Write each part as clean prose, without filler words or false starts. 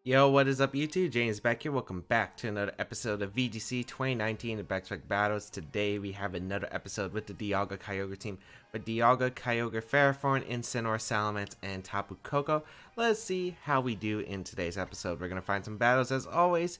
Yo, what is up YouTube? James Baek here. Welcome back to another episode of VGC 2019 of Baek Battles. Today we have another episode with the Dialga Kyogre team with Dialga, Kyogre, Ferrothorn, Incineroar, Salamence, and Tapu Koko. Let's see how we do in today's episode. We're going to find some battles as always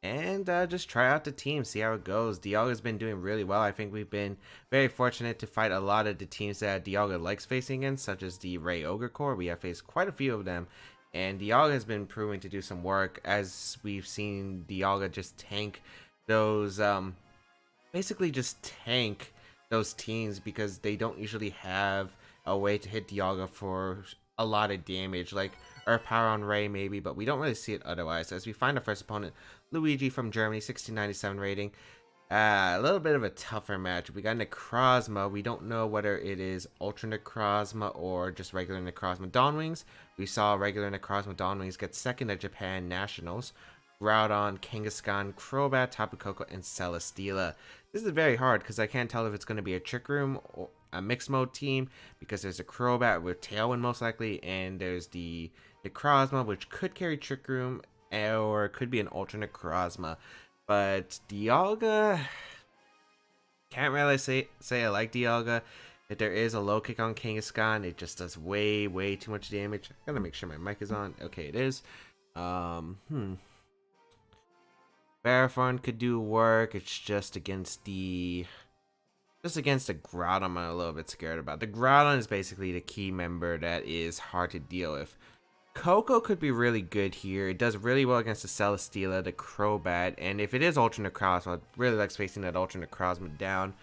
and just try out the team, see how it goes. Dialga's been doing really well. I think we've been very fortunate to fight a lot of the teams that Dialga likes facing against, such as the Ray Ogre Core. We have faced quite a few of them. And Dialga has been proving to do some work, as we've seen Dialga just tank those, basically just tank those teams because they don't usually have a way to hit Dialga for a lot of damage, like Earth Power on Ray maybe, but we don't really see it otherwise. As we find our first opponent, Luigi from Germany, 1697 rating. A little bit of a tougher match. We got Necrozma. We don't know whether it is Ultra Necrozma or just regular Necrozma Dawnwings. We saw regular Necrozma Dawnwings get second at Japan Nationals. Groudon, Kangaskhan, Crobat, Tapu Koko, and Celesteela. This is very hard because I can't tell if it's going to be a Trick Room or a mixed mode team, because there's a Crobat with Tailwind most likely, and there's the Necrozma, which could carry Trick Room, or it could be an Ultra Necrozma. But Dialga, can't really say I like Dialga. If there is a low kick on Kangaskhan, it just does way too much damage. I gotta make sure my mic is on. Okay, it is. Ferrothorn could do work. It's just against the Groudon I'm a little bit scared about. The Groudon is basically the key member that is hard to deal with. Koko could be really good here. It does really well against the Celesteela, the Crobat, and if it is Ultra Necrozma, I really likes facing that Ultra Necrozma down.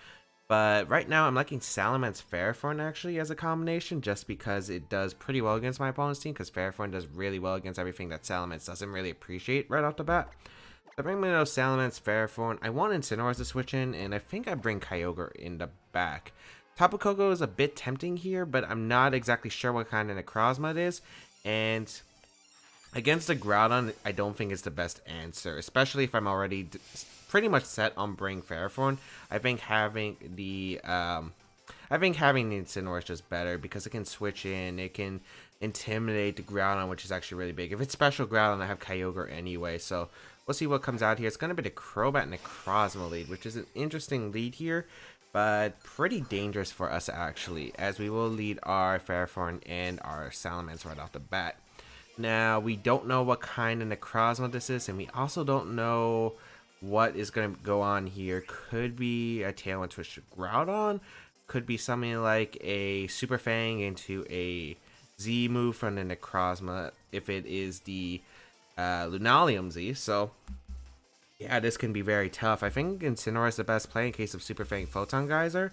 But right now I'm liking Salamence Ferrothorn actually as a combination, just because it does pretty well against my opponent's team, because Ferrothorn does really well against everything that Salamence doesn't really appreciate right off the bat. So I bring me those Salamence Ferrothorn. I want Incineroar to switch in, and I think I bring Kyogre in the back. Tapu Koko is a bit tempting here, but I'm not exactly sure what kind of Necrozma it is. And against the Groudon, I don't think it's the best answer, especially if I'm already pretty much set on bringing Ferrothorn. I think having the Incineroar is just better because it can switch in, it can intimidate the Groudon, which is actually really big. If it's special Groudon, I have Kyogre anyway, so we'll see what comes out here. It's going to be the Crobat Necrozma lead, which is an interesting lead here, but pretty dangerous for us actually, as we will lead our Ferrothorn and our Salamence right off the bat. Now, we don't know what kind of Necrozma this is, and we also don't know what is going to go on here. Could be a Tailwind switch to Groudon, could be something like a Super Fang into a Z move from the Necrozma if it is the Lunalium Z, so yeah, this can be very tough. I think Incineroar is the best play in case of Super Fang Photon Geyser.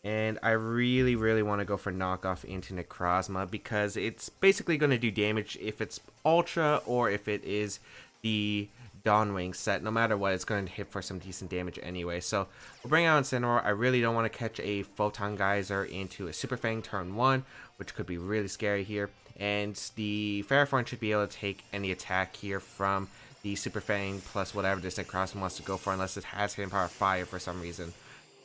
And I really want to go for knockoff into Necrozma, because it's basically going to do damage if it's Ultra or if it is the Dawnwing set. No matter what, it's going to hit for some decent damage anyway. So we'll bring out Incineroar. I really don't want to catch a Photon Geyser into a Super Fang turn 1, which could be really scary here. And the Ferrothorn should be able to take any attack here from the Super Fang plus whatever this Necrozma wants to go for, unless it has Hidden Power Fire for some reason.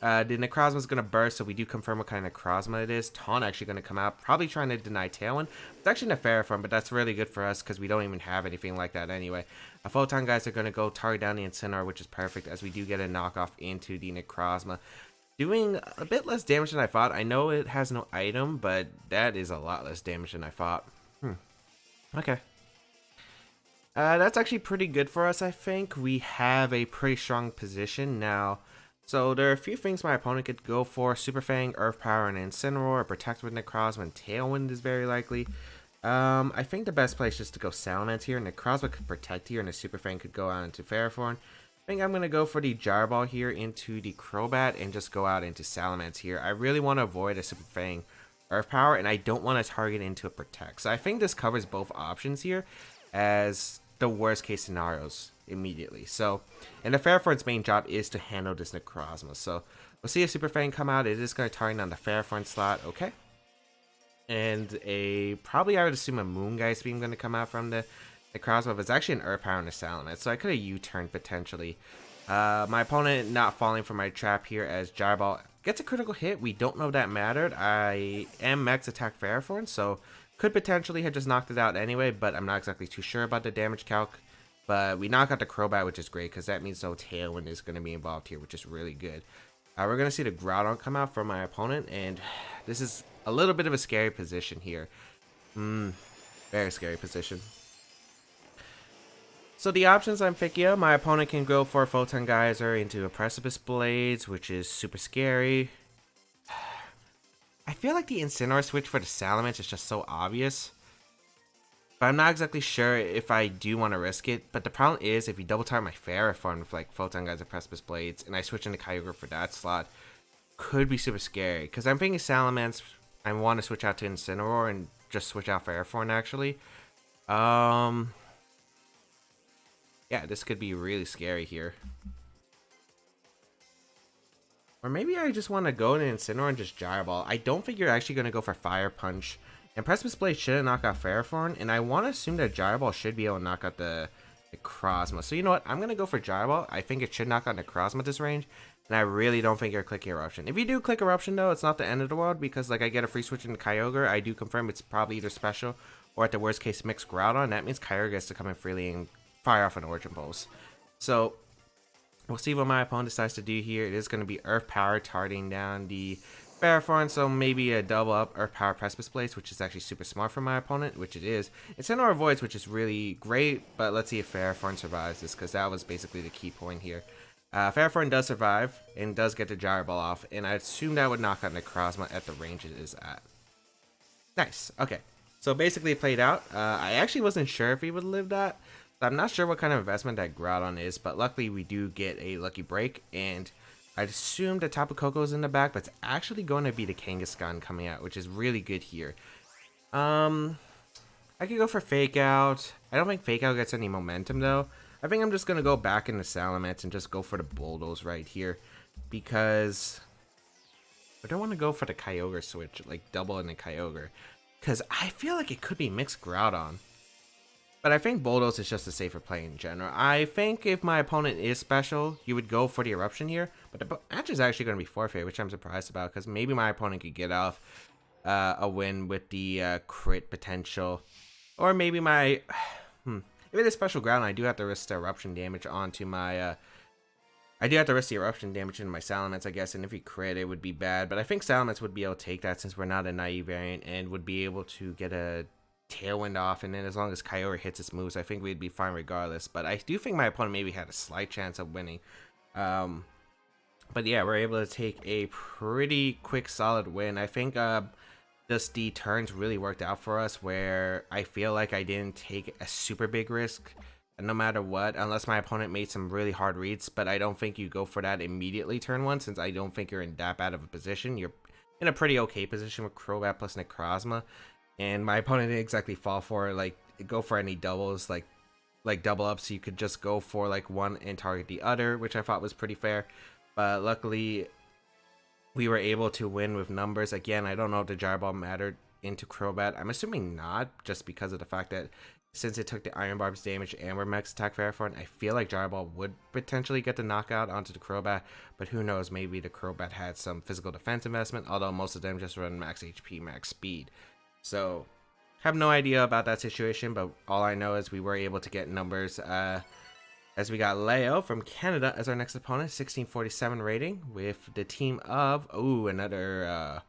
The Necrozma is going to burst, so we do confirm what kind of Necrozma it is. Taunt actually going to come out, probably trying to deny Tailwind. It's actually a Ferrothorn, but that's really good for us because we don't even have anything like that anyway. A Photon guys are going to go target down the Incineroar, which is perfect, as we do get a knockoff into the Necrozma. Doing a bit less damage than I thought. I know it has no item, but that is a lot less damage than I thought. Okay. That's actually pretty good for us, I think. We have a pretty strong position now. So there are a few things my opponent could go for. Super Fang, Earth Power, and Incineroar. Protect with Necrozma and Tailwind is very likely. I think the best play is just to go Salamence here. Necrozma could protect here, and the Super Fang could go out into Ferrothorn. I think I'm going to go for the Gyro Ball here into the Crobat and just go out into Salamence here. I really want to avoid a Super Fang Earth Power, and I don't want to target into a Protect. So I think this covers both options here as the worst case scenarios immediately. So, and the Ferrothorn's main job is to handle this Necrozma. So we'll see a Super Fang come out. It is going to target on the Ferrothorn slot. Okay. And probably I would assume a Moongeist Beam going to come out from the Necrozma, but it's actually an Earth Power and a Salamence. So I could have U-turned potentially. My opponent not falling for my trap here, as Gyro Ball gets a critical hit. We don't know if that mattered. I am max attack Ferrothorn, so Could potentially have just knocked it out anyway, but I'm not exactly too sure about the damage calc. But we knock out the Crobat, which is great because that means no Tailwind is going to be involved here, which is really good. We're going to see the Groudon come out from my opponent, and this is a little bit of a scary position here. Very scary position. So the options I'm picking up, my opponent can go for a Photon Geyser into a Precipice Blades, which is super scary. I feel like the Incineroar switch for the Salamence is just so obvious. But I'm not exactly sure if I do want to risk it. But the problem is, if you double target my Ferrothorn with like Photon Geyser, Precipice Blades, and I switch into Kyogre for that slot, could be super scary. Because I'm thinking Salamence, I want to switch out to Incineroar and just switch out Ferrothorn actually. Yeah, this could be really scary here. Or maybe I just want to go in Incineroar and just Gyro Ball. I don't think you're actually going to go for Fire Punch. And Precipice Blade shouldn't knock out Ferrothorn. And I want to assume that Gyro Ball should be able to knock out the Necrozma. So you know what? I'm going to go for Gyro Ball. I think it should knock out Necrozma at this range. And I really don't think you're clicking Eruption. If you do click Eruption though, it's not the end of the world. Because like I get a free switch into Kyogre. I do confirm it's probably either special or at the worst case mixed Groudon. That means Kyogre gets to come in freely and fire off an Origin Pulse. So we'll see what my opponent decides to do here. It is going to be Earth Power targeting down the Ferrothorn, so maybe a double up Earth Power Precipice Blades, which is actually super smart for my opponent, which it is. Incineroar Avoids, which is really great, but let's see if Ferrothorn survives this, because that was basically the key point here. Ferrothorn does survive, and does get the Gyro Ball off, and I assume that would knock out Necrozma at the range it is at. Nice, okay. So basically it played out. I actually wasn't sure if he would live that. I'm not sure what kind of investment that Groudon is, but luckily we do get a lucky break, and I assume the Tapu Koko is in the back, but it's actually going to be the Kangaskhan coming out, which is really good here. I could go for Fake Out. I don't think Fake Out gets any momentum, though. I think I'm just going to go back into Salamence and just go for the Bulldoze right here, because I don't want to go for the Kyogre switch, like double in the Kyogre, because I feel like it could be mixed Groudon. But I think Bulldoze is just a safer play in general. I think if my opponent is special, you would go for the Eruption here. But the match is actually going to be forfeit, which I'm surprised about. Because maybe my opponent could get off a win with the crit potential. Or maybe my... if it is special ground, I do have to risk the Eruption damage onto my... I do have to risk the Eruption damage into my Salamence, I guess. And if he crit, it would be bad. But I think Salamence would be able to take that since we're not a naive variant. And would be able to get a Tailwind off, and then as long as Kyogre hits its moves, I think we'd be fine regardless. But I do think my opponent maybe had a slight chance of winning. But yeah, we're able to take a pretty quick, solid win. I think just the turns really worked out for us, where I feel like I didn't take a super big risk, no matter what, unless my opponent made some really hard reads. But I don't think you go for that immediately turn one, since I don't think you're in that bad of a position. You're in a pretty okay position with Crobat plus Necrozma. And my opponent didn't exactly fall for it, like go for any doubles, like double ups. So you could just go for like one and target the other, which I thought was pretty fair. But luckily, we were able to win with numbers. Again, I don't know if the Gyro Ball mattered into Crobat. I'm assuming not, just because of the fact that since it took the Iron Barb's damage and we're max attack Ferrothorn, I feel like Gyro Ball would potentially get the knockout onto the Crobat. But who knows, maybe the Crobat had some physical defense investment, although most of them just run max HP, max speed. So, have no idea about that situation, but all I know is we were able to get numbers as we got Leo from Canada as our next opponent, 1647 rating, with the team of, another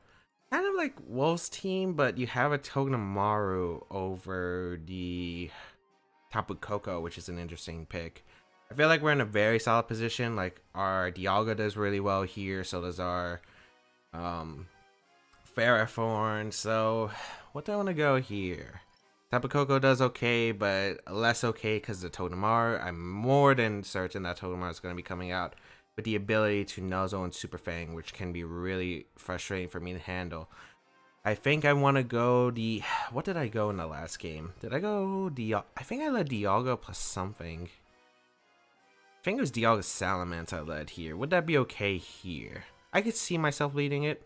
kind of like Wolves team, but you have a Togedemaru over the Tapu Koko, which is an interesting pick. I feel like we're in a very solid position. Like, our Dialga does really well here, so does our Ferrothorn. So what do I want to go here? Tapu Koko does okay, but less okay because of the Togedemaru. I'm more than certain that Togedemaru is going to be coming out with the ability to Nuzzle and Super Fang, which can be really frustrating for me to handle. I think I want to go the... What did I go in the last game? Did I go I think I led Dialga plus something. I think it was Dialga Salamence I led here. Would that be okay here? I could see myself leading it.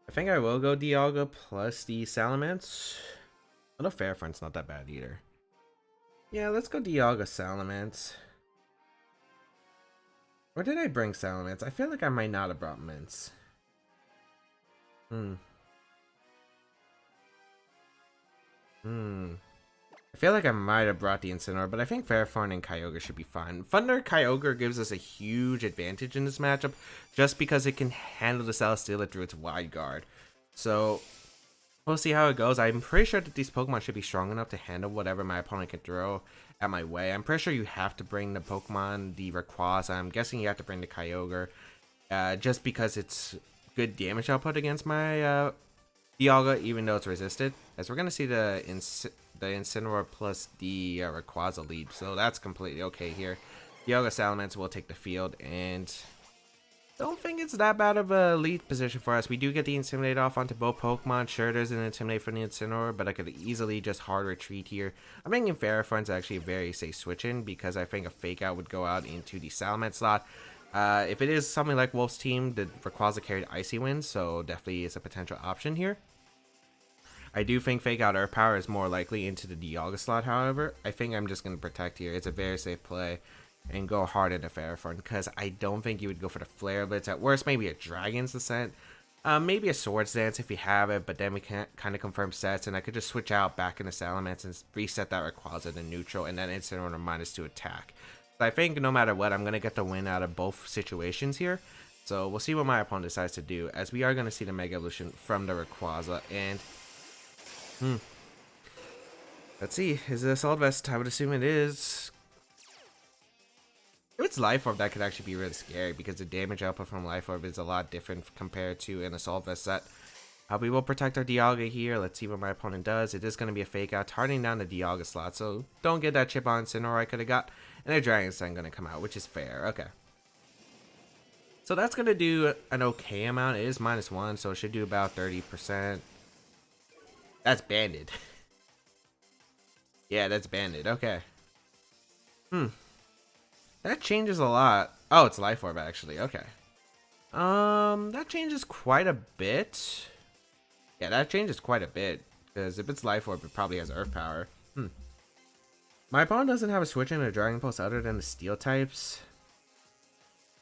I think I will go Dialga plus the Salamence. Although Ferrothorn's not that bad either. Yeah, let's go Dialga Salamence. Or did I bring Salamence? I feel like I might not have brought Mince. I feel like I might have brought the Incineroar, but I think Ferrothorn and Kyogre should be fine. Thunder Kyogre gives us a huge advantage in this matchup just because it can handle the Celesteela through its wide guard. So we'll see how it goes. I'm pretty sure that these Pokemon should be strong enough to handle whatever my opponent can throw at my way. I'm pretty sure you have to bring the Pokemon, the Rayquaza. I'm guessing you have to bring the Kyogre just because it's good damage output against my Dialga, even though it's resisted. As we're going to see the Incineroar plus the Rayquaza lead, so that's completely okay here. Dialga Salamence will take the field, and don't think it's that bad of a lead position for us. We do get the Intimidate off onto both Pokemon. Sure, there's an Intimidate from the Incineroar, but I could easily just hard retreat here. I'm thinking Ferrothorn's actually a very safe switch-in because I think a Fake Out would go out into the Salamence slot. If it is something like Wolf's team, the Rayquaza carried Icy Wind, so definitely is a potential option here. I do think Fake Out Earth Power is more likely into the Dialga slot, however. I think I'm just going to protect here. It's a very safe play and go hard into Ferrothorn because I don't think you would go for the Flare Blitz. At worst, maybe a Dragon's Descent. Maybe a Swords Dance if you have it, but then we can't kind of confirm sets, and I could just switch out back into Salamence and reset that Rayquaza to neutral, and then Incineroar -2 attack. So I think no matter what, I'm going to get the win out of both situations here. So we'll see what my opponent decides to do, as we are going to see the Mega Evolution from the Rayquaza, and let's see, is it Assault Vest? I would assume it is. If it's Life Orb, that could actually be really scary because the damage output from Life Orb is a lot different compared to an Assault Vest set. We will protect our Dialga here. Let's see what my opponent does. It is going to be a Fake Out, targeting down the Dialga slot, so don't get that chip on Incineroar I could have got. And a Dragon's Sign going to come out, which is fair. Okay. So that's going to do an okay amount. It is -1, so it should do about 30%. That's banded. Yeah, that's banded. Okay. That changes a lot. Oh, it's Life Orb actually. Okay. That changes quite a bit. Yeah, that changes quite a bit. Because if it's Life Orb, it probably has Earth Power. My opponent doesn't have a switch in a Dragon Pulse other than the Steel types.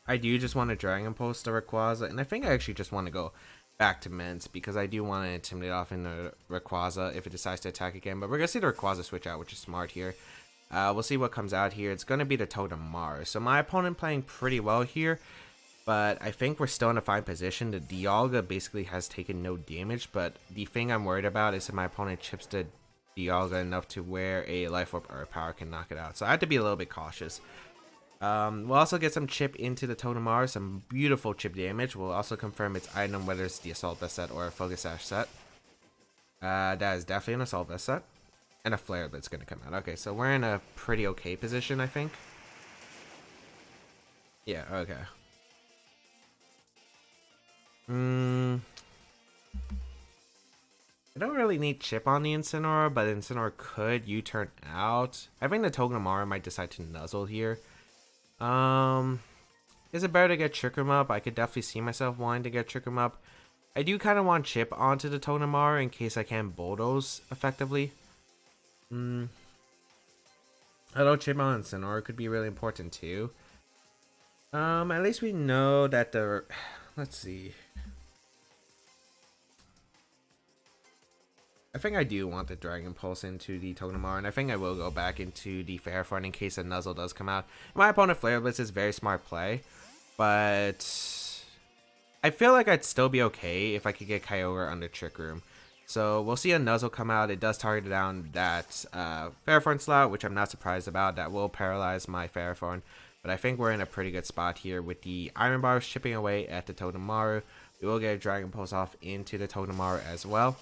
I do just want to Dragon Pulse the Rayquaza, and I think I actually just want to go back to Mence because I do want to Intimidate off in the Rayquaza if it decides to attack again. But we're going to see the Rayquaza switch out, which is smart here. We'll see what comes out here. It's going to be the Totodile. So my opponent playing pretty well here, but I think we're still in a fine position. The Dialga basically has taken no damage, but the thing I'm worried about is if my opponent chips the Dialga enough to where a Life Orb Earth Power can knock it out. So I have to be a little bit cautious. We'll also get some chip into the Totodile, some beautiful chip damage. We'll also confirm its item, whether it's the Assault Vest set or a Focus Sash set. That is definitely an Assault Vest set. And a Flare Blitz going to come out. Okay, so we're in a pretty okay position, I think. Yeah, okay. I don't really need chip on the Incineroar, but Incineroar could U-turn out. I think the Togedemaru might decide to nuzzle here. Is it better to get Trick Room up? I could definitely see myself wanting to get Trick Room up. I do kind of want chip onto the Togedemaru in case I can bulldoze effectively. Although chip on Incineroar could be really important too. At least we know that the... Let's see. I think I do want the Dragon Pulse into the Togedemaru, and I think I will go back into the Ferrothorn in case a Nuzzle does come out. My opponent Flare Blitz is a very smart play, but I feel like I'd still be okay if I could get Kyogre under Trick Room. So we'll see a Nuzzle come out. It does target down that Ferrothorn slot, which I'm not surprised about. That will paralyze my Ferrothorn, but I think we're in a pretty good spot here with the Iron Bars chipping away at the Togedemaru. We will get a Dragon Pulse off into the Togedemaru as well.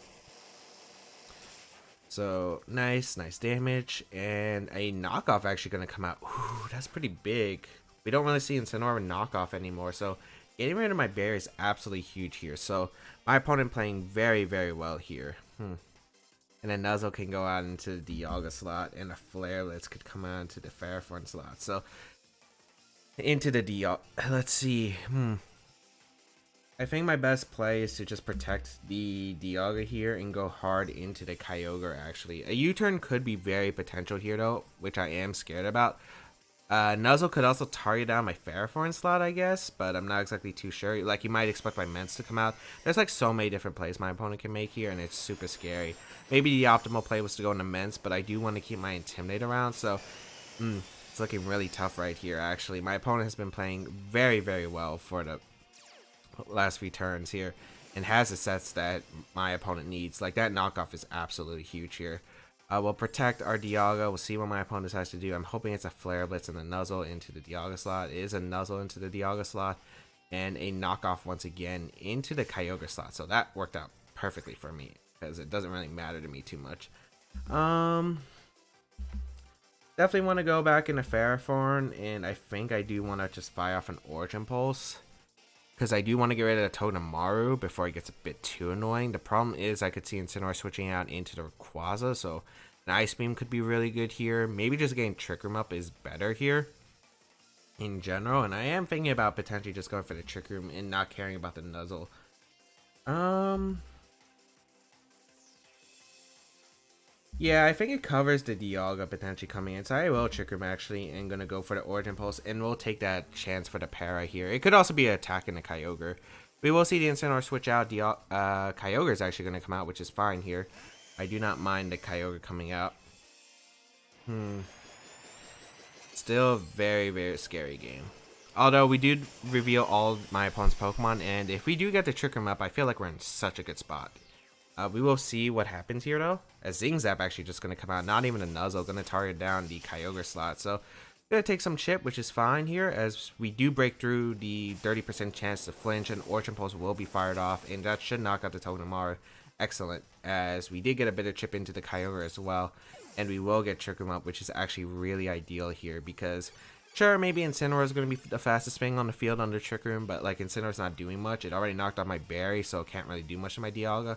So, nice damage, and a knockoff actually going to come out. Ooh, that's pretty big. We don't really see Incineroar knockoff anymore, so getting rid of my bear is absolutely huge here. So, my opponent playing very, very well here. And then Nuzzle can go out into the Dialga slot, and a Flare Blitz could come out into the Ferrothorn slot. So, into the Dialga. Let's see. I think my best play is to just protect the Dialga here and go hard into the Kyogre, actually. A U-turn could be very potential here, though, which I am scared about. Nuzzle could also target down my Ferrothorn slot, I guess, but I'm not exactly too sure. Like, you might expect my Ments to come out. There's like so many different plays my opponent can make here, and it's super scary. Maybe the optimal play was to go into Ments, but I do want to keep my Intimidate around, so it's looking really tough right here, actually. My opponent has been playing very, very well for the last few turns here, and has the sets that my opponent needs. Like, that knockoff is absolutely huge here. We'll protect our Dialga. We'll see what my opponent decides to do. I'm hoping it's a Flare Blitz and a Nuzzle into the Dialga slot. It is a Nuzzle into the Dialga slot. And a knockoff once again into the Kyogre slot. So that worked out perfectly for me, because it doesn't really matter to me too much. Definitely want to go back into Ferrothorn. And I think I do want to just fire off an Origin Pulse, because I do want to get rid of the Togedemaru before it gets a bit too annoying. The problem is I could see Incineroar switching out into the Rayquaza, so an Ice Beam could be really good here. Maybe just getting Trick Room up is better here in general, and I am thinking about potentially just going for the Trick Room and not caring about the Nuzzle. Yeah, I think it covers the Dialga potentially coming in, so I will Trick Room actually, and gonna go for the Origin Pulse, and we'll take that chance for the Para here. It could also be attacking the Kyogre. We will see the Incineroar switch out. Kyogre is actually gonna come out, which is fine here. I do not mind the Kyogre coming out. Still a very, very scary game. Although we do reveal all my opponent's Pokemon, and if we do get the Trick Room up, I feel like we're in such a good spot. We will see what happens here though, as Zingzap actually just going to come out, not even a Nuzzle, going to target down the Kyogre slot. So going to take some chip, which is fine here, as we do break through the 30% chance to flinch, and Origin Pulse will be fired off, and that should knock out the Togedemaru. Excellent, as we did get a bit of chip into the Kyogre as well, and we will get Trick Room up, which is actually really ideal here, because sure, maybe Incineroar is going to be the fastest thing on the field under Trick Room, but like Incineroar's not doing much. It already knocked off my Berry, so it can't really do much to my Dialga.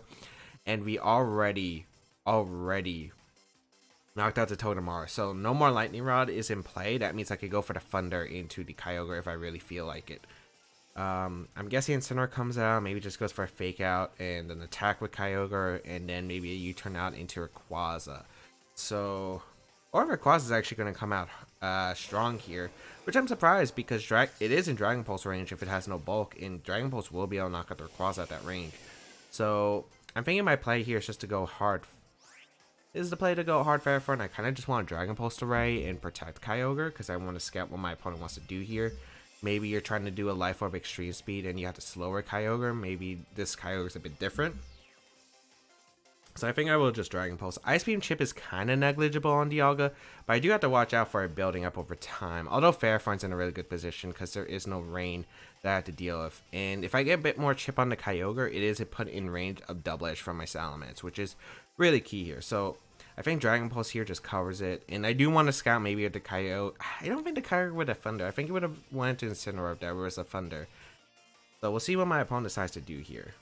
And we already knocked out the Togedemaru. So no more Lightning Rod is in play. That means I could go for the Thunder into the Kyogre if I really feel like it. I'm guessing Incineroar comes out, maybe just goes for a Fake Out and an attack with Kyogre, and then maybe a U-turn out into Rayquaza. So, or Rayquaza is actually going to come out strong here, which I'm surprised, because it is in Dragon Pulse range if it has no bulk, and Dragon Pulse will be able to knock out the Rayquaza at that range. So I'm thinking my play here is just to go hard. Is the play to go hard Ferrothorn? I kind of just want to Dragon Pulse to Ray and protect Kyogre, because I want to scout what my opponent wants to do here. Maybe you're trying to do a Life Orb Extreme Speed and you have to slower Kyogre. Maybe this Kyogre is a bit different. So I think I will just Dragon Pulse. Ice Beam Chip is kind of negligible on Dialga, but I do have to watch out for it building up over time. Although Ferrothorn's in a really good position because there is no rain that I have to deal with. And if I get a bit more chip on the Kyogre, it is put in range of Double Edge from my Salamence, which is really key here. So I think Dragon Pulse here just covers it. And I do want to scout maybe at the Kyogre. I don't think the Kyogre would have Thunder. I think it would have went to Incineroar if there was a Thunder. So we'll see what my opponent decides to do here.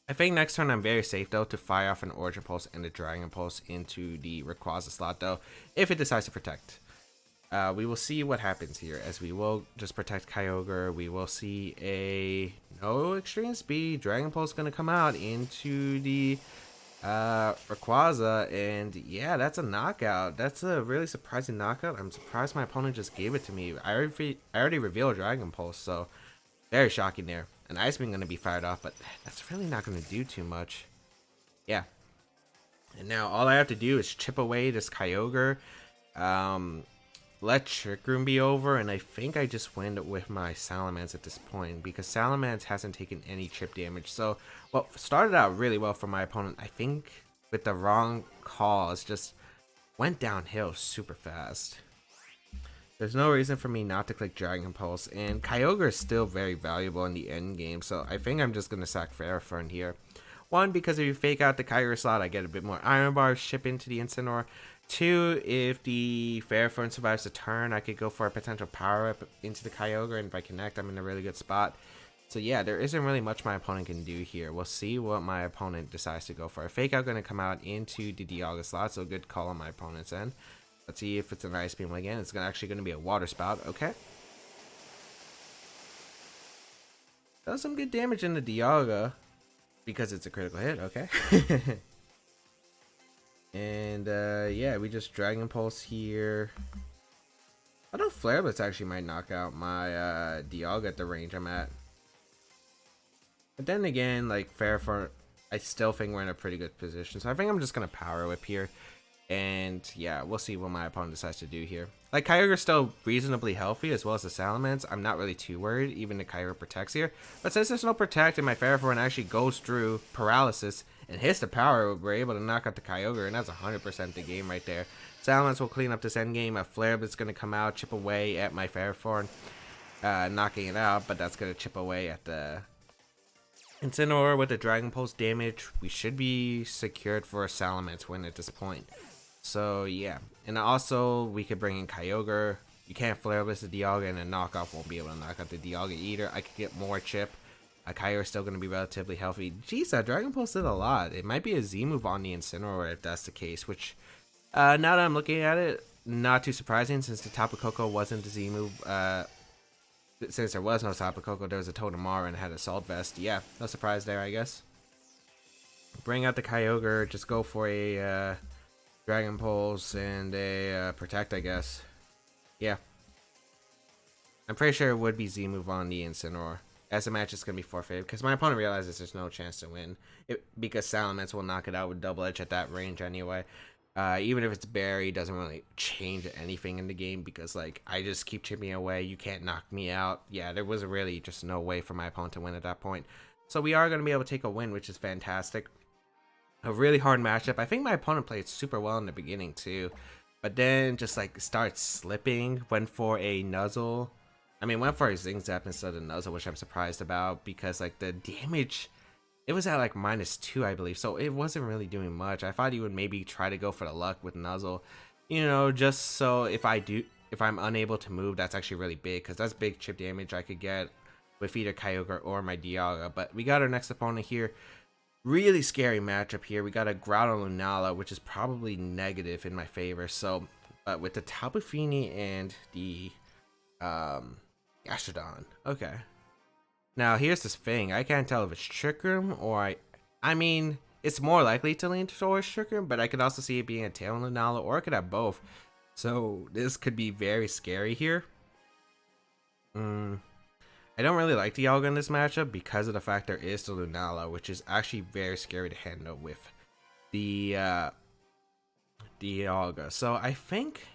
I think next turn I'm very safe though to fire off an Origin Pulse and a Dragon Pulse into the Rayquaza slot though, if it decides to protect. We will see what happens here, as we will just protect Kyogre. We will see a no extreme speed. Dragon Pulse going to come out into the Rayquaza, and yeah, that's a knockout. That's a really surprising knockout. I'm surprised my opponent just gave it to me. I already revealed Dragon Pulse, so very shocking there. An Ice Beam going to be fired off, but that's really not going to do too much. Yeah. And now all I have to do is chip away this Kyogre. Let Trick Room be over, and I think I just win with my Salamence at this point, because Salamence hasn't taken any chip damage. So, well, started out really well for my opponent. I think with the wrong calls, just went downhill super fast. There's no reason for me not to click Dragon Pulse, and Kyogre is still very valuable in the end game, so I think I'm just going to sack Ferrothorn here. One, because if you fake out the Kyogre slot, I get a bit more Iron Bars, ship into the Incineroar. Two, if the Ferrothorn survives the turn, I could go for a potential Power Up into the Kyogre, and if I connect, I'm in a really good spot. So yeah, there isn't really much my opponent can do here. We'll see what my opponent decides to go for. A Fake Out going to come out into the Dialga slot, so good call on my opponent's end. Let's see if it's an Ice Beam again. It's actually going to be a Water Spout. Okay. Does some good damage in the Dialga because it's a critical hit. Okay. And yeah, we just Dragon Pulse here. I know Flare Blitz actually might knock out my Dialga at the range I'm at. But then again, like Fairforn, I still think we're in a pretty good position. So I think I'm just gonna Power Whip here. And yeah, we'll see what my opponent decides to do here. Like, Kyogre's still reasonably healthy, as well as the Salamence. I'm not really too worried, even if Kyogre protects here. But since there's no protect and my Ferrothorn actually goes through Paralysis and hits the Power, we're able to knock out the Kyogre, and that's 100% the game right there. Salamence will clean up this endgame. A Flare Blitz going to come out, chip away at my Ferrothorn, knocking it out, but that's going to chip away at the Incineroar with the Dragon Pulse damage. We should be secured for a Salamence win at this point. So yeah, and also we could bring in Kyogre. You can't Flare Blitz the Dialga, and a knockoff won't be able to knock out the Dialga either. I could get more chip. Kyogre's still going to be relatively healthy. Jeez, that Dragon Pulse did a lot. It might be a Z move on the Incineroar if that's the case, which now that I'm looking at it, not too surprising since the Tapu Koko wasn't the Z move. Since there was no Tapu Koko, there was a Totodile and had Assault Vest. Yeah, no surprise there, I guess. Bring out the Kyogre, just go for a Dragon Pulse and a Protect, I guess. Yeah. I'm pretty sure it would be Z move on the Incineroar. As the match is going to be forfeited, because my opponent realizes there's no chance to win. Because Salamence will knock it out with Double Edge at that range anyway. Even if it's Berry, it doesn't really change anything in the game, because like I just keep chipping away. You can't knock me out. Yeah, there was really just no way for my opponent to win at that point. So we are going to be able to take a win, which is fantastic. A really hard matchup. I think my opponent played super well in the beginning too, but then just like started slipping. Went for a Nuzzle. I mean, went for a Zing Zap instead of Nuzzle, which I'm surprised about, because like the damage, it was at like -2, I believe, so it wasn't really doing much. I thought he would maybe try to go for the luck with Nuzzle, you know, just so if I'm unable to move, that's actually really big, because that's big chip damage I could get with either Kyogre or my Dialga. But we got our next opponent here. Really scary matchup here. We got a Groudon Lunala, which is probably negative in my favor. So, but with the Tapu Fini and the Gastrodon. Okay. Now here's this thing. I can't tell if it's Trick Room or I mean, it's more likely to lean towards Trick Room, but I could also see it being a Tail Lunala, or I could have both. So this could be very scary here. I don't really like Dialga in this matchup because of the fact there is the Lunala, which is actually very scary to handle with the Dialga. So I think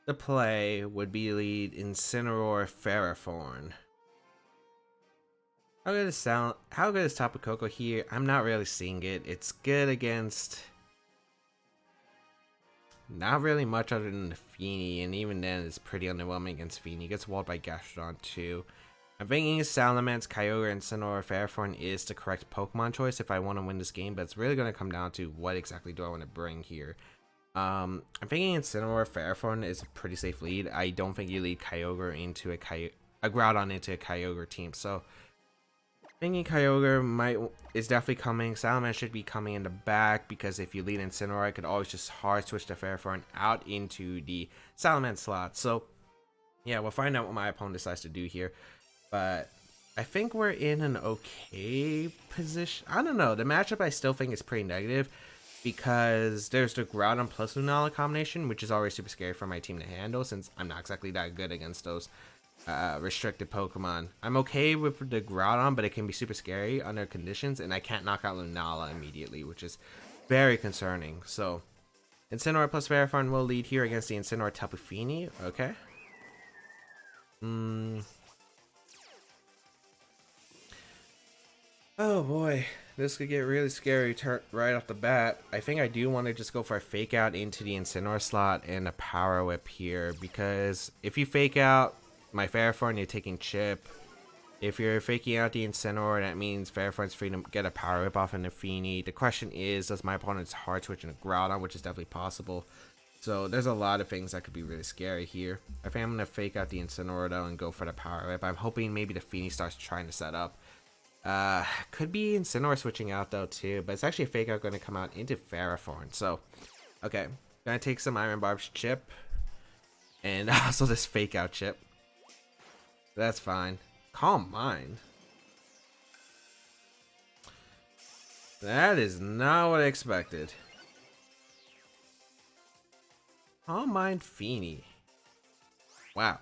the play would be lead Incineroar Ferrothorn. How good is Tapu Koko here? I'm not really seeing it. It's good against not really much other than the Fini, and even then it's pretty underwhelming against Fini. It gets walled by Gastrodon too. I'm thinking Salamence, Kyogre, and Incineroar Ferrothorn is the correct Pokemon choice if I want to win this game, but it's really going to come down to what exactly do I want to bring here. I'm thinking Incineroar Ferrothorn is a pretty safe lead. I don't think you lead Kyogre into a Groudon into a Kyogre team, so thinking Kyogre is definitely coming. Salamence should be coming in the back, because if you lead Incineroar, I could always just hard switch the Ferrothorn out into the Salamence slot. So yeah, we'll find out what my opponent decides to do here. But I think we're in an okay position. I don't know. The matchup I still think is pretty negative, because there's the Groudon plus Lunala combination, which is already super scary for my team to handle, since I'm not exactly that good against those restricted Pokemon. I'm okay with the Groudon, but it can be super scary under conditions, and I can't knock out Lunala immediately, which is very concerning. So Incineroar plus Ferrothorn will lead here against the Incineroar Tapu Fini. Okay. Oh boy, this could get really scary right off the bat. I think I do want to just go for a fake out into the Incineroar slot and a Power Whip here, because if you fake out my Ferrothorn, you're taking chip. If you're faking out the Incineroar, that means Ferrothorn's free to get a Power Whip off in the Fini. The question is, does my opponent's hard switch in a Groudon, which is definitely possible. So there's a lot of things that could be really scary here. I think I'm going to fake out the Incineroar though and go for the Power Whip. I'm hoping maybe the Fini starts trying to set up. Could be Incineroar switching out though too, but it's actually a fake out going to come out into Ferrothorn. So, okay, gonna take some Iron Barb's chip, and also this fake out chip. That's fine. Calm Mind. That is not what I expected. Calm Mind Fini. Wow.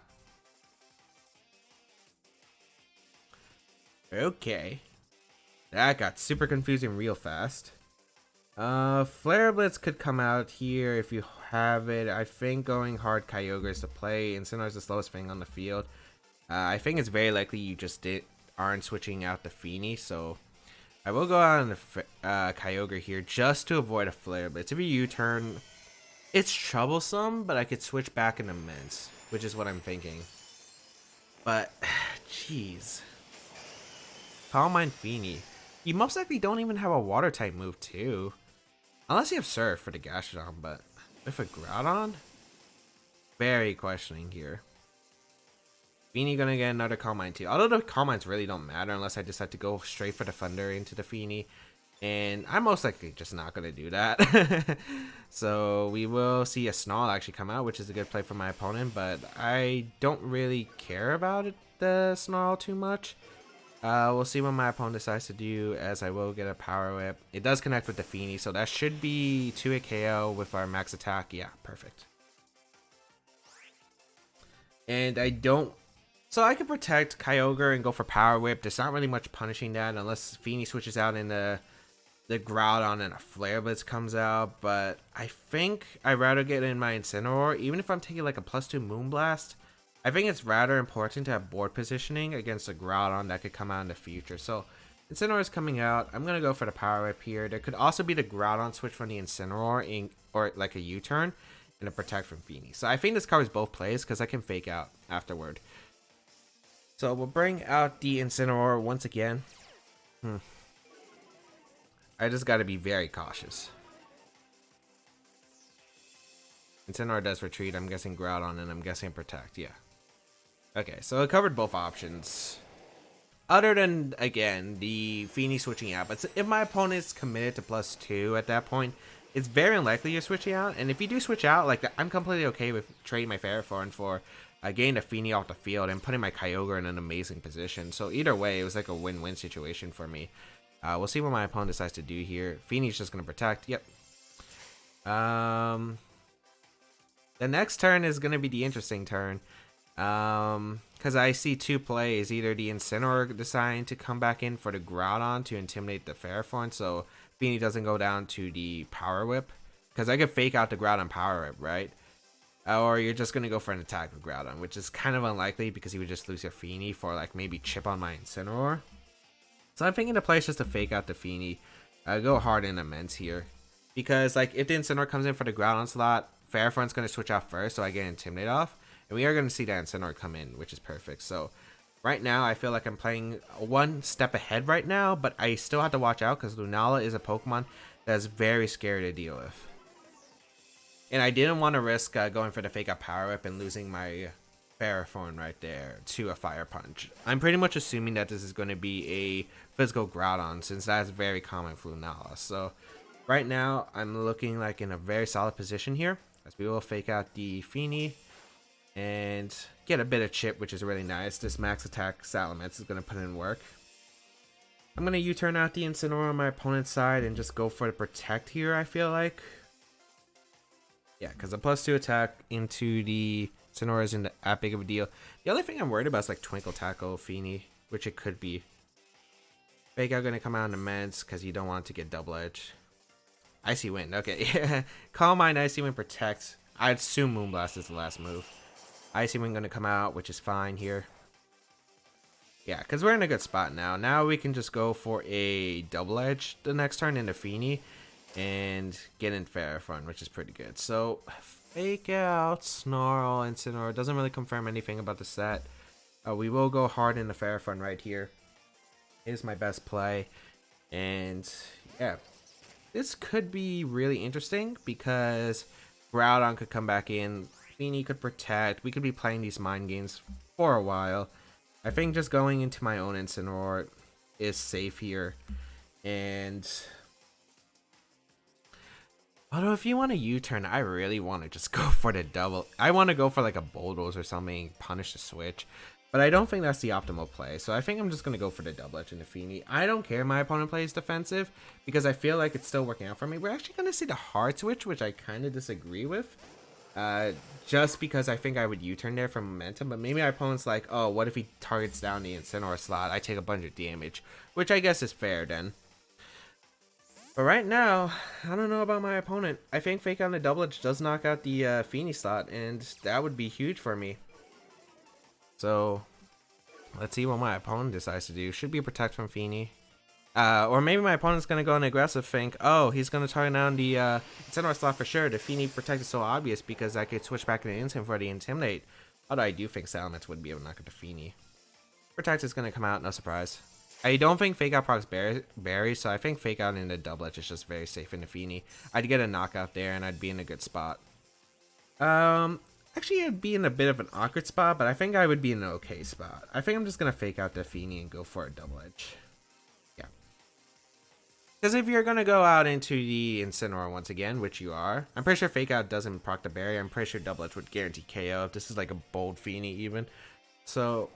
Okay. That got super confusing real fast. Flare Blitz could come out here if you have it. I think going hard Kyogre is the play. Incineroar is the slowest thing on the field. I think it's very likely you just aren't switching out the Feeny, so I will go out on the Kyogre here just to avoid a Flare Blitz. If you U-turn, it's troublesome, but I could switch back into Mints, which is what I'm thinking. But, jeez. Calm Mind Feeny. You most likely don't even have a water type move too. Unless you have Surf for the Gastrodon, but with a Groudon? Very questioning here. Feeny gonna get another Calm Mind too. Although the Calm Minds really don't matter unless I decide to go straight for the Thunder into the Feeny. And I'm most likely just not gonna do that. So we will see a Snarl actually come out, which is a good play for my opponent, but I don't really care about it, the Snarl too much. We'll see what my opponent decides to do, as I will get a Power Whip. It does connect with the Feeny, so that should be 2-hit KO with our max attack. Yeah, perfect. And I don't... So I can protect Kyogre and go for Power Whip. There's not really much punishing that unless Feeny switches out and the Groudon and a Flare Blitz comes out. But I think I'd rather get in my Incineroar, even if I'm taking like a +2 Moonblast. I think it's rather important to have board positioning against a Groudon that could come out in the future. So Incineroar is coming out. I'm going to go for the Power Whip here. There could also be the Groudon switch from the Incineroar or like a U-turn and a Protect from Feeny. So I think this covers both plays because I can fake out afterward. So we'll bring out the Incineroar once again. I just got to be very cautious. Incineroar does retreat. I'm guessing Groudon and I'm guessing Protect. Yeah. Okay, so it covered both options. Other than, again, the Feeny switching out. But if my opponent's committed to +2 at that point, it's very unlikely you're switching out. And if you do switch out, like, I'm completely okay with trading my Ferrothorn for getting a Feeny off the field and putting my Kyogre in an amazing position. So either way, it was like a win-win situation for me. We'll see what my opponent decides to do here. Feeny's just going to Protect. Yep. The next turn is going to be the interesting turn. Because I see two plays. Either the Incineroar deciding to come back in for the Groudon to intimidate the Ferrothorn, so Feeny doesn't go down to the Power Whip. Because I could fake out the Groudon Power Whip, right? Or you're just going to go for an attack with Groudon, which is kind of unlikely because you would just lose your Feeny for like maybe chip on my Incineroar. So I'm thinking the play is just to fake out the Feeny. Go hard in Immense here. Because like if the Incineroar comes in for the Groudon slot, Ferrothorn's going to switch out first, so I get Intimidate off. And we are going to see that Incineroar come in, which is perfect. So right now, I feel like I'm playing one step ahead right now, but I still have to watch out because Lunala is a Pokemon that's very scary to deal with. And I didn't want to risk going for the fake out Power Whip and losing my Ferrothorn right there to a Fire Punch. I'm pretty much assuming that this is going to be a physical Groudon, since that's very common for Lunala. So right now, I'm looking like in a very solid position here, as we will fake out the Feeny and get a bit of chip, which is really nice. This max attack Salamence is going to put in work. I'm going to U-turn out the Incineroar on my opponent's side and just go for the Protect here, I feel like. Yeah, because a +2 attack into the Incineroar isn't that big of a deal. The other thing I'm worried about is like Twinkle Tackle Feeny, which it could be. Fake out going to come out in Immense because you don't want it to get Double Edge. Icy Wind, okay. Yeah. Calm Mind, Icy Wind, Protect. I'd assume Moonblast is the last move. Icy Wind going to come out, which is fine here. Yeah, because we're in a good spot now. Now we can just go for a Double Edge the next turn into Feeny and get in Ferrothorn, which is pretty good. So, fake out Snarl, Incineroar. Doesn't really confirm anything about the set. We will go hard into Ferrothorn right here. It is my best play. And, yeah. This could be really interesting because Groudon could come back in. Feeny could Protect. We could be playing these mind games for a while. I think just going into my own Incineroar is safe here. And although if you want a U-turn, I really want to just go for the double. I want to go for like a Bulldoze or something, punish the switch. But I don't think that's the optimal play. So I think I'm just going to go for the Double Edge into Feeny. I don't care my opponent plays defensive because I feel like it's still working out for me. We're actually going to see the hard switch, which I kind of disagree with. Uh, just because I think I would U-turn there for momentum, but maybe my opponent's like, oh, what if he targets down the Incineroar slot? I take a bunch of damage, which I guess is fair then. But right now, I don't know about my opponent. I think Fake Out on the Double Edge does knock out the Feeny slot, and that would be huge for me. So, let's see what my opponent decides to do. Should be Protect from Feeny. Or maybe my opponent's going to go an aggressive think, oh, he's going to target down the Incineroar slot for sure. The Feeny Protect is so obvious because I could switch back into Instant for the Intimidate. Although I do think Salamence would be able to knock out the Feeny. Protect is going to come out, no surprise. I don't think Fake Out procs berries, so I think Fake Out in the Double Edge is just very safe in the Feeny. I'd get a knockout there and I'd be in a good spot. Actually, I'd be in a bit of an awkward spot, but I think I would be in an okay spot. I think I'm just going to Fake Out the Feeny and go for a Double Edge. Because if you're going to go out into the Incineroar once again, which you are, I'm pretty sure Fake Out doesn't proc the berry. I'm pretty sure Double Edge would guarantee KO if this is like a bold Feeny even. So,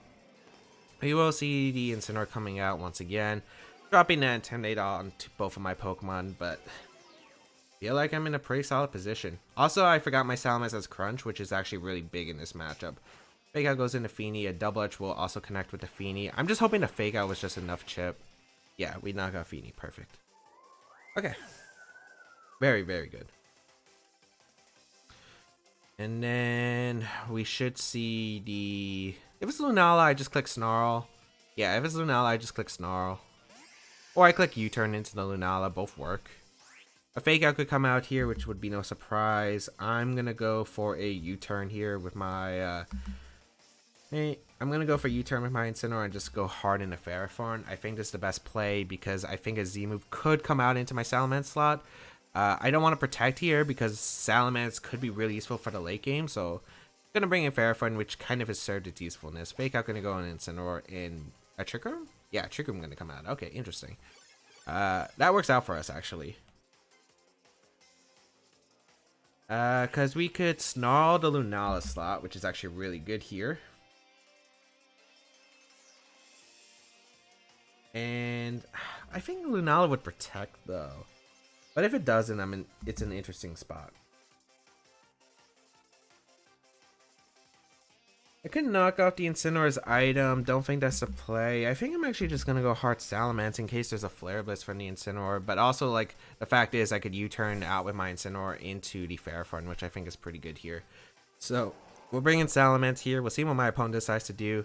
we will see the Incineroar coming out once again. Dropping that Intimidate on to both of my Pokemon, but I feel like I'm in a pretty solid position. Also, I forgot my Salamence has Crunch, which is actually really big in this matchup. Fake Out goes into Feeny. A Double Edge will also connect with the Feeny. I'm just hoping the Fake Out was just enough chip. Yeah, we knock out Feeny. Perfect. Okay. Very, very good. And then we should see the... If it's Lunala, I just click Snarl. Yeah, if it's Lunala, I just click Snarl. Or I click U-turn into the Lunala. Both work. A Fake Out could come out here, which would be no surprise. I'm going to go for a U-turn here with my... I'm going to go for U-turn with my Incineroar and just go hard into Ferrothorn. I think this is the best play because I think a Z-move could come out into my Salamence slot. I don't want to protect here because Salamence could be really useful for the late game. So I'm going to bring in Ferrothorn, which kind of has served its usefulness. Fake Out going to go on Incineroar in a Trick Room? Yeah, Trick Room going to come out. Okay, interesting. That works out for us, actually. Because we could Snarl the Lunala slot, which is actually really good here. And I think Lunala would protect though. But if it doesn't, it's an interesting spot. I could knock off the Incineroar's item. Don't think that's a play. I think I'm actually just going to go hard Salamence in case there's a Flare Blitz from the Incineroar. But also, like, the fact is I could U-turn out with my Incineroar into the Ferrothorn, which I think is pretty good here. So, we'll bring in Salamence here. We'll see what my opponent decides to do.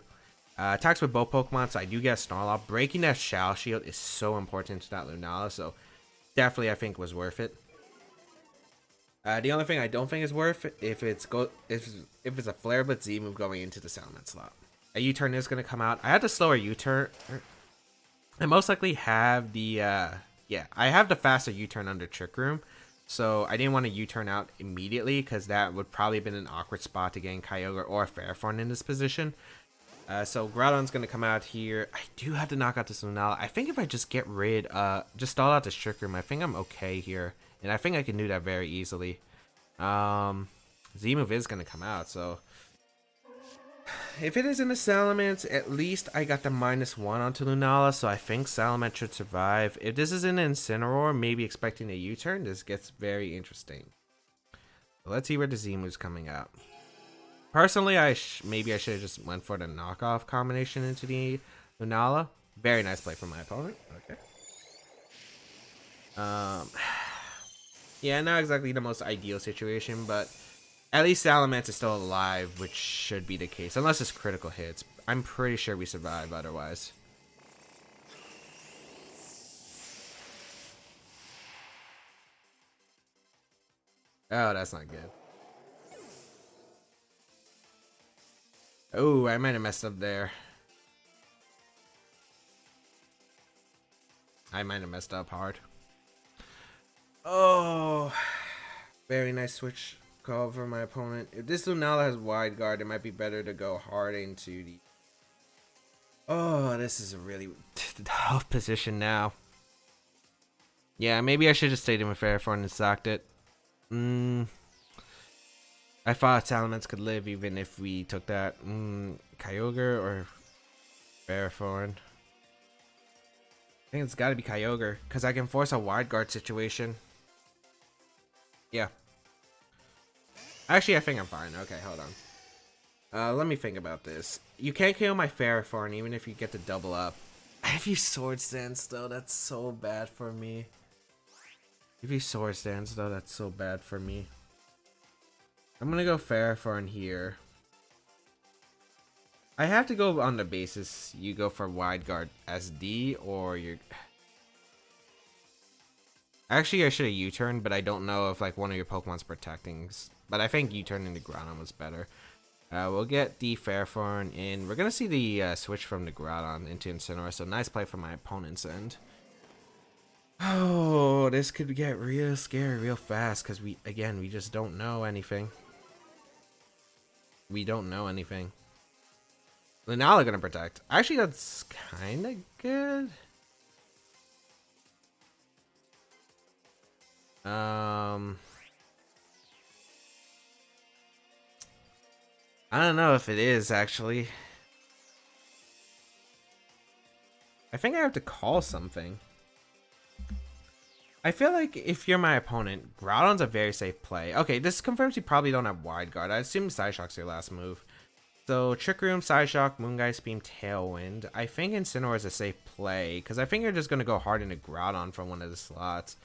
Attacks with both Pokemon, so I do get a Snarl off. Breaking that Shell Shield is so important to that Lunala, so definitely I think was worth it. The only thing I don't think is worth it if it's a Flare Blitz Z move going into the Salamence slot. A U-turn is going to come out. I had to slow a U-turn. I most likely have the I have the faster U-turn under Trick Room, so I didn't want to U-turn out immediately because that would probably have been an awkward spot to gain Kyogre or Ferrothorn in this position. So Groudon's going to come out here. I do have to knock out this Lunala. I think if I just get rid, just stall out this Trick Room, I think I'm okay here. And I think I can do that very easily. Z-move is going to come out, so... If it isn't a Salamence, at least I got the -1 onto Lunala, so I think Salamence should survive. If this is an Incineroar, maybe expecting a U-turn, this gets very interesting. So let's see where the Z-move's coming out. Personally, maybe I should have just went for the knockoff combination into the Lunala. Very nice play from my opponent. Okay. Yeah, not exactly the most ideal situation, but at least Salamence is still alive, which should be the case. Unless it's critical hits. I'm pretty sure we survive otherwise. Oh, that's not good. Oh, I might have messed up there. I might have messed up hard. Oh, very nice switch call for my opponent. If this Lunala has wide guard, it might be better to go hard into the... Oh, this is a really tough position now. Yeah, maybe I should have stayed in with Ferrothorn and socked it. I thought Salamence could live even if we took that. Kyogre or Ferrothorn? I think it's got to be Kyogre because I can force a wide guard situation. Yeah. Actually, I think I'm fine. Okay, hold on. Let me think about this. You can't kill my Ferrothorn even if you get to double up. If you Swords Dance though, that's so bad for me. If you Swords Dance though, that's so bad for me. I'm gonna go Ferrothorn here. I have to go on the basis you go for Wide Guard SD or you're... Actually, I should have U-turned, but I don't know if like one of your Pokemon's protecting. But I think U-turn into Groudon was better. We'll get the Ferrothorn in. We're gonna see the switch from the Groudon into Incineroar, so nice play from my opponent's end. Oh, this could get real scary real fast because we just don't know anything. We don't know anything. Lunala gonna protect. Actually, that's kind of good. I don't know if it is actually. I think I have to call something. I feel like if you're my opponent, Groudon's a very safe play. Okay, this confirms you probably don't have Wide Guard. I assume Psyshock's your last move. So Trick Room, Psyshock, Moongeist Beam, Tailwind. I think Incineroar is a safe play because I think you're just gonna go hard into Groudon from one of the slots.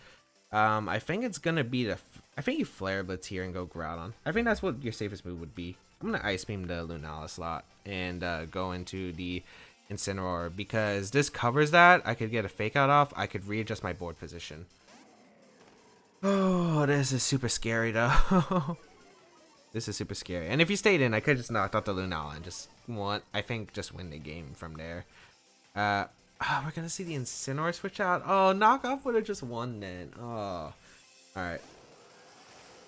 I think it's gonna be the. I think you Flare Blitz here and go Groudon. I think that's what your safest move would be. I'm gonna Ice Beam the Lunala slot and go into the Incineroar because this covers that. I could get a Fake Out off. I could readjust my board position. Oh, this is super scary though. This is super scary. And if you stayed in, I could just knocked out the Lunala and just just win the game from there. We're gonna see the Incineroar switch out. Oh, knockoff would have just won then. Oh, all right.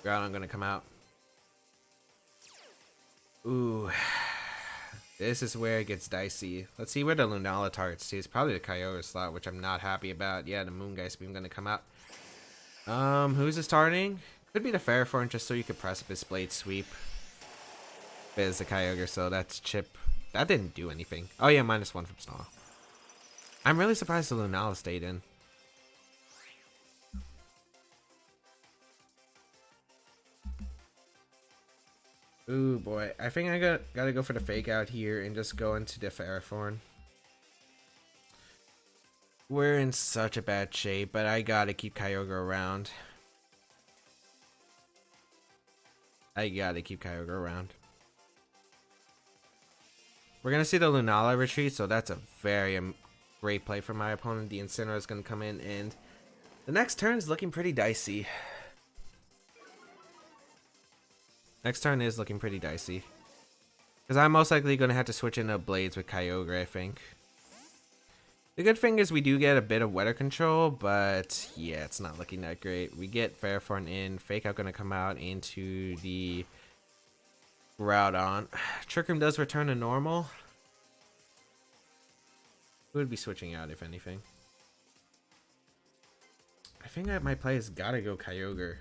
Groudon gonna come out. Ooh, this is where it gets dicey. Let's see where the Lunala targets to. It's probably the Kyogre slot, which I'm not happy about. Yeah, the Moongeist Beam gonna come out. Who's this targeting? Could be the Ferrothorn just so you could Precipice Blade Sweep. But it's the Kyogre, so that's Chip. That didn't do anything. Oh yeah, -1 from Snaw. I'm really surprised the Lunala stayed in. Ooh boy, I think I gotta go for the Fake Out here and just go into the Ferrothorn. We're in such a bad shape, but I gotta keep Kyogre around. I gotta keep Kyogre around. We're gonna see the Lunala retreat, so that's a very great play for my opponent. The Incineroar is gonna come in, and the next turn is looking pretty dicey. Next turn is looking pretty dicey. Because I'm most likely going to have to switch into Blades with Kyogre, I think. The good thing is we do get a bit of weather control, but yeah, it's not looking that great. We get Ferrothorn in. Fake Out going to come out into the Groudon. Trick Room does return to normal. Who would be switching out, if anything? I think that my play has got to go Kyogre.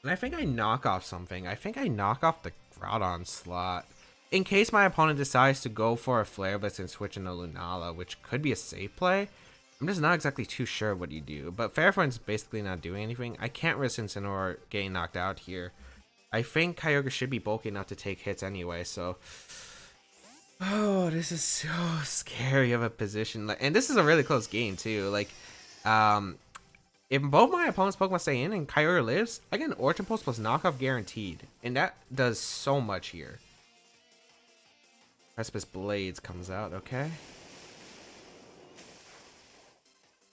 And I think I knock off something. I think I knock off the Groudon slot. In case my opponent decides to go for a Flare Blitz and switch into Lunala, which could be a safe play. I'm just not exactly too sure what you do. But Ferrothorn's basically not doing anything. I can't risk Incineroar getting knocked out here. I think Kyogre should be bulky enough to take hits anyway, so... Oh, this is so scary of a position. And this is a really close game, too. Like, if both my opponent's Pokemon stay in and Kyogre lives, I get an Origin Pulse plus knockoff guaranteed. And that does so much here. Precipice Blades comes out, okay.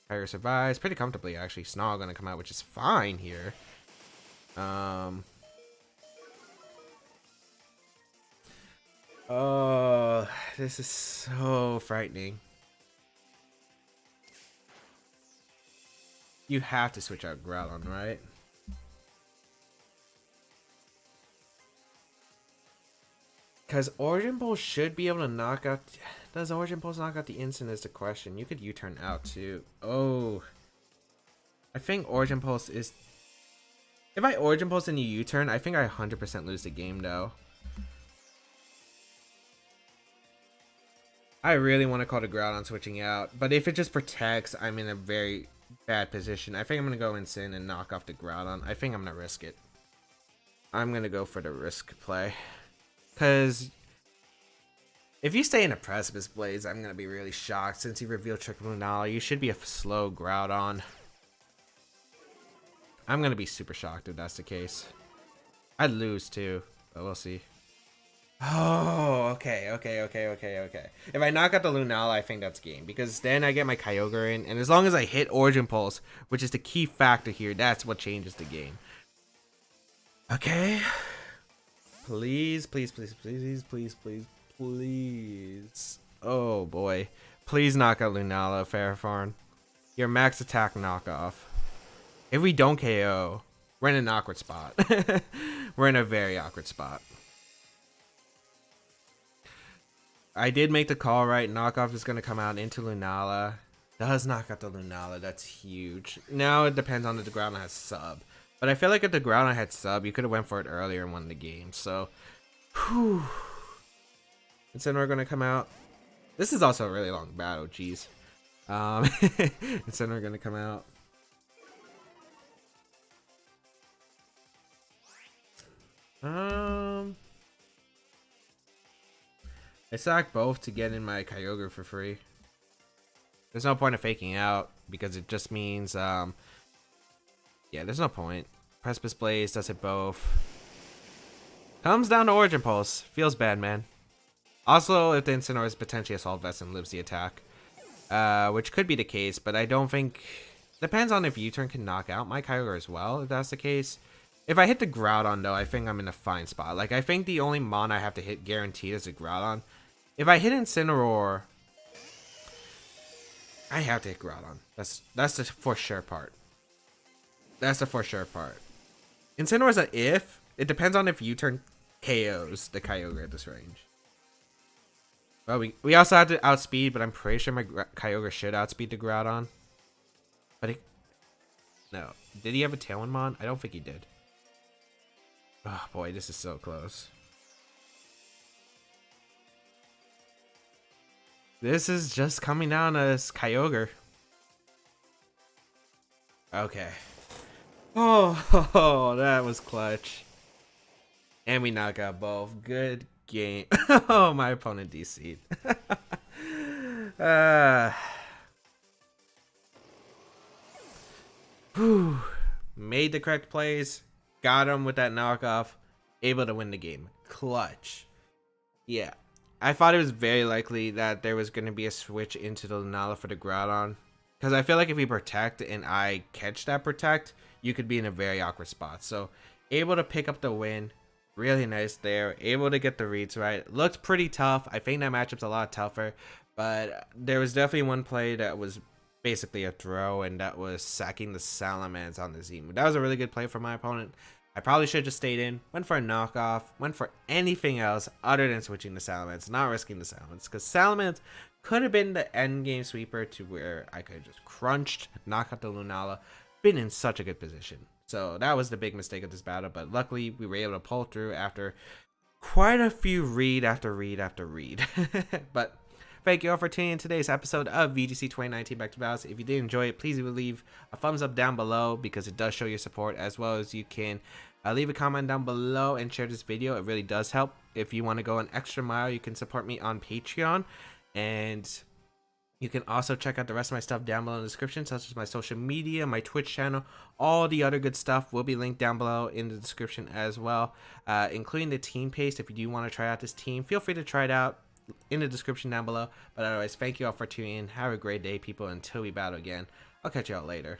Kyogre survives pretty comfortably, actually. Snarl gonna come out, which is fine here. Oh, this is so frightening. You have to switch out Groudon, right? Because Origin Pulse should be able to knock out... Does Origin Pulse knock out the instant is the question. You could U-turn out too. Oh. I think Origin Pulse is... If I Origin Pulse and you U-turn, I think I 100% lose the game though. I really want to call the Groudon switching out. But if it just protects, I'm in a very bad position. I think I'm going to go Incin and knock off the Groudon. I think I'm going to risk it. I'm gonna go for the risk play. Because if you stay in a Precipice Blaze, I'm gonna be really shocked. Since you revealed Trick Lunala, you should be a slow Groudon. I'm gonna be super shocked if that's the case. I'd lose too, but we'll see. Oh, okay. If I knock out the Lunala, I think that's game. Because then I get my Kyogre in, and as long as I hit Origin Pulse, which is the key factor here, that's what changes the game. Okay. Please. Oh boy. Please knock out Lunala, Fairfarn. Your max attack knockoff. If we don't KO, we're in an awkward spot. We're in a very awkward spot. I did make the call right. Knockoff is going to come out into Lunala. Does knock out the Lunala. That's huge. Now it depends on if the Groudon has sub. But I feel like if the Groudon had sub, you could have went for it earlier and won the game. So, whew. Incineroar going to come out. This is also a really long battle. Jeez. Incineroar going to come out. I sack both to get in my Kyogre for free. There's no point of faking out because it just means, yeah, there's no point. Precipice Blaze does it both. Comes down to Origin Pulse. Feels bad, man. Also, if the Incineroar is potentially Assault Vest and lives the attack, which could be the case, but I don't think... Depends on if U-Turn can knock out my Kyogre as well, if that's the case. If I hit the Groudon, though, I think I'm in a fine spot. Like, I think the only Mon I have to hit guaranteed is a Groudon. If I hit Incineroar, I have to hit Groudon. That's the for sure part. That's the for sure part. Incineroar's an if. It depends on if U-Turn KOs the Kyogre at this range. Well, we also have to outspeed, but I'm pretty sure my Kyogre should outspeed the Groudon. But no. Did he have a Tailwind Mon? I don't think he did. Oh boy, this is so close. This is just coming down as Kyogre. Okay. Oh, that was clutch. And we knock out both. Good game. Oh, my opponent DC'd. Made the correct plays. Got him with that knockoff. Able to win the game. Clutch. Yeah. I thought it was very likely that there was going to be a switch into the Lunala for the Groudon. Because I feel like if we protect and I catch that protect, you could be in a very awkward spot. So, able to pick up the win. Really nice there. Able to get the reads right. Looked pretty tough. I think that matchup's a lot tougher. But there was definitely one play that was basically a throw, and that was sacking the Salamence on the Z-move. That was a really good play for my opponent. I probably should have just stayed in, went for a knockoff, went for anything else other than switching to Salamence, not risking the Salamence, because Salamence could have been the end game sweeper to where I could have just crunched, knock out the Lunala, been in such a good position. So that was the big mistake of this battle, but luckily we were able to pull through after quite a few read after read after read. But thank you all for tuning in today's episode of VGC 2019 Back to Battles. If you did enjoy it, please leave a thumbs up down below because it does show your support, as well as you can leave a comment down below and share this video. It really does help. If you want to go an extra mile, you can support me on Patreon, and you can also check out the rest of my stuff down below in the description, such as my social media, my Twitch channel. All the other good stuff will be linked down below in the description as well, including the team paste. If you do want to try out this team, feel free to try it out in the description down below. But otherwise, thank you all for tuning in. Have a great day, people. Until we battle again, I'll catch you all later.